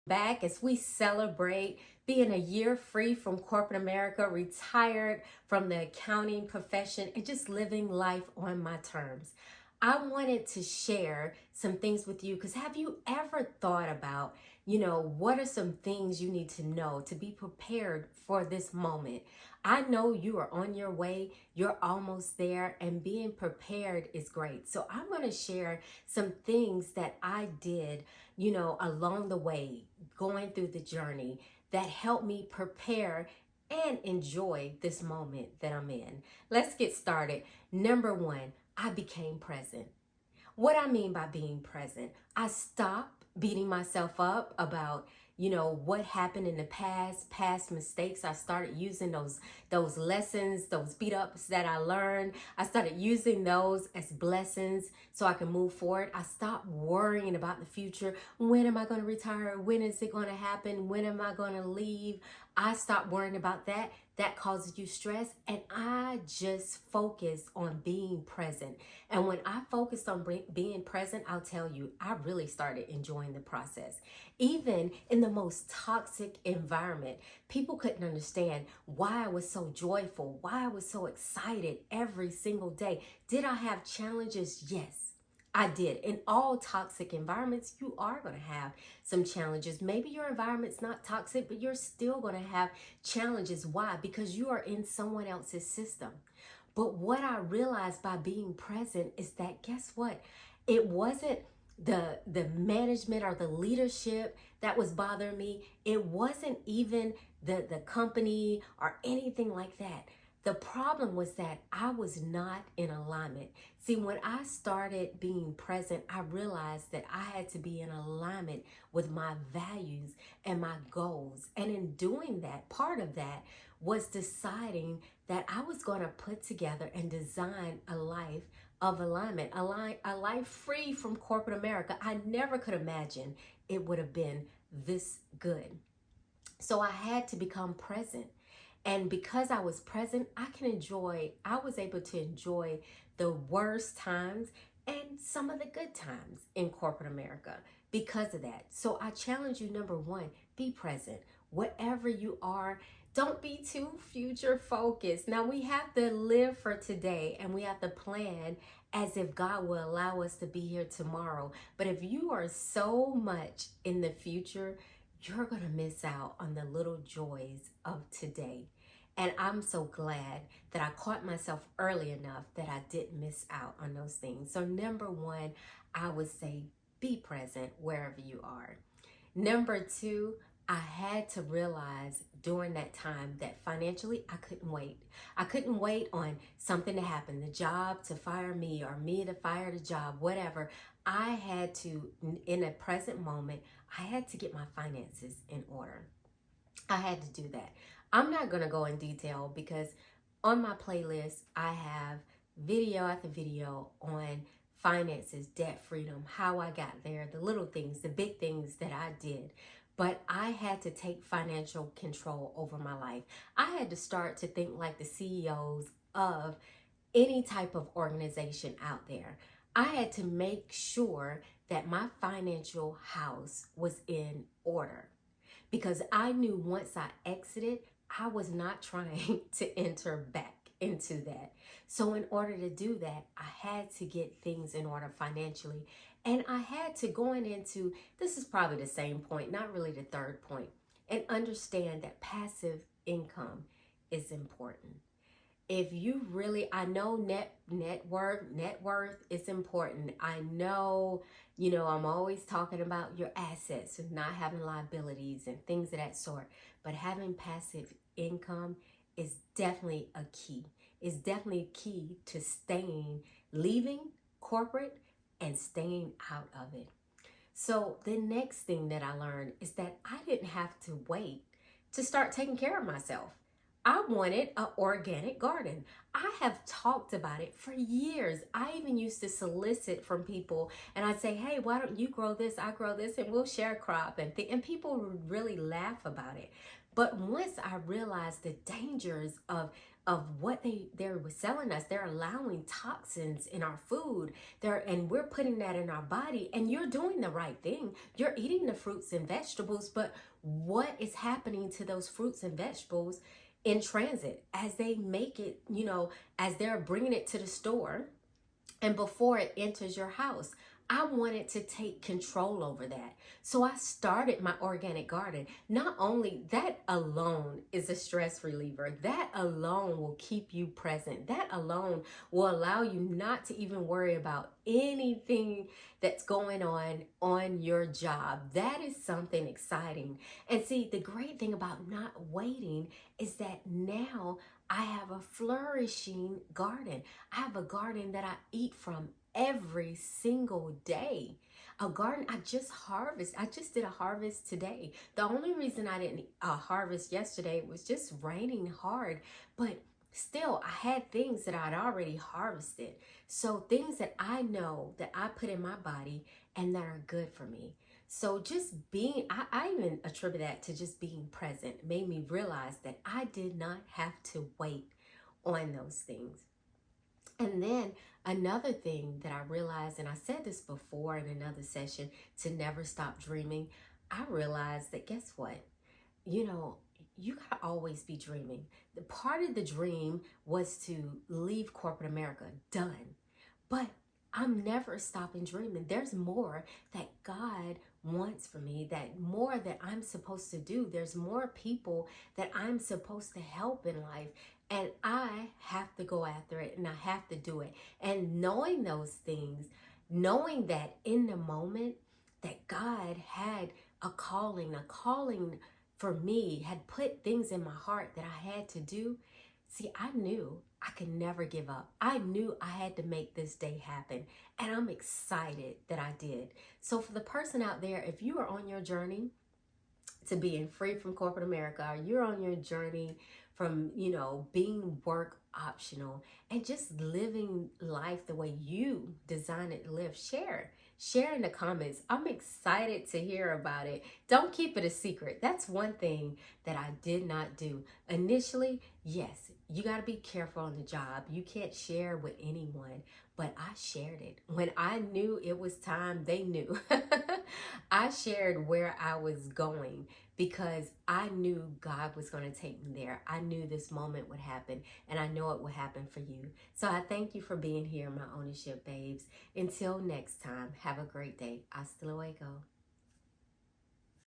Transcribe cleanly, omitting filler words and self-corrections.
Back as we celebrate being a year free from corporate America, retired from the accounting profession, and just living life on my terms. I wanted to share some things with you because have you ever thought about, what are some things you need to know to be prepared for this moment? I know you are on your way, you're almost there, and being prepared is great. So I'm going to share some things that I did, along the way, going through the journey that helped me prepare and enjoy this moment that I'm in. Let's get started. Number one, I became present. What I mean by being present, I stopped beating myself up about, what happened in the past mistakes. I started using those lessons, those beat ups that I learned. I started using those as blessings so I can move forward. I stopped worrying about the future. When am I going to retire? When is it going to happen? When am I going to leave? I stopped worrying about that. That causes you stress. And I just focused on being present. And when I focused on being present, I'll tell you, I really started enjoying the process. Even in the most toxic environment, people couldn't understand why I was so joyful, why I was so excited every single day. Did I have challenges? Yes. I did. In all toxic environments, you are going to have some challenges. Maybe your environment's not toxic, but you're still going to have challenges. Why? Because you are in someone else's system. But what I realized by being present is that guess what? It wasn't the management or the leadership that was bothering me. It wasn't even the company or anything like that. The problem was that I was not in alignment. See, when I started being present, I realized that I had to be in alignment with my values and my goals. And in doing that, part of that was deciding that I was going to put together and design a life of alignment, a life free from corporate America. I never could imagine it would have been this good. So I had to become present. And because I was present, I was able to enjoy the worst times and some of the good times in corporate America because of that. So I challenge you, number one, be present. Wherever you are, don't be too future focused. Now we have to live for today and we have to plan as if God will allow us to be here tomorrow. But if you are so much in the future, you're going to miss out on the little joys of today. And I'm so glad that I caught myself early enough that I didn't miss out on those things. So number one, I would say be present wherever you are. Number two, I had to realize during that time that financially I couldn't wait. I couldn't wait on something to happen, the job to fire me or me to fire the job, whatever. I had to, in a present moment, I had to get my finances in order. I had to do that. I'm not going to go in detail because on my playlist, I have video after video on finances, debt freedom, how I got there, the little things, the big things that I did. But I had to take financial control over my life. I had to start to think like the CEOs of any type of organization out there. I had to make sure that my financial house was in order because I knew once I exited, I was not trying to enter back into that. So in order to do that, I had to get things in order financially. And I had to going into, this is probably the same point, not really the third point, and understand that passive income is important. If you really, I know net worth is important. I know, I'm always talking about your assets and not having liabilities and things of that sort. But having passive income is definitely a key. It's definitely a key to leaving corporate and staying out of it. So the next thing that I learned is that I didn't have to wait to start taking care of myself. I wanted an organic garden. I have talked about it for years. I even used to solicit from people and I'd say, hey, why don't you grow this? I grow this and we'll share a crop. And people would really laugh about it. But once I realized the dangers of what they were selling us, they're allowing toxins in our food. And we're putting that in our body. And you're doing the right thing. You're eating the fruits and vegetables, but what is happening to those fruits and vegetables in transit as they make it, as they're bringing it to the store and before it enters your house? I wanted to take control over that. So I started my organic garden. Not only that alone is a stress reliever, that alone will keep you present. That alone will allow you not to even worry about anything that's going on your job. That is something exciting. And see, the great thing about not waiting is that now I have a flourishing garden. I have a garden that I eat from every single day. A garden I just harvest. I just did a harvest today. The only reason I didn't harvest yesterday was just raining hard, but still I had things that I'd already harvested. So things that I know that I put in my body and that are good for me. So just being, I even attribute that to just being present, made me realize that I did not have to wait on those things. And then another thing that I realized, and I said this before in another session, to never stop dreaming, I realized that guess what? You gotta always be dreaming. The part of the dream was to leave corporate America, done. But I'm never stopping dreaming. There's more that God wants for me, that more that I'm supposed to do. There's more people that I'm supposed to help in life. And I have to go after it and I have to do it. And knowing those things, knowing that in the moment that God had a calling for me, had put things in my heart that I had to do. See, I knew I could never give up. I knew I had to make this day happen. And I'm excited that I did. So for the person out there, if you are on your journey to being free from corporate America, or you're on your journey from, being work optional and just living life the way you design it to live, share in the comments. I'm excited to hear about it. Don't keep it a secret. That's one thing that I did not do. Initially, yes, you got to be careful on the job. You can't share with anyone, but I shared it. When I knew it was time, they knew. I shared where I was going because I knew God was going to take me there. I knew this moment would happen, and I know it will happen for you. So I thank you for being here, my ownership babes. Until next time, have a great day. Hasta luego.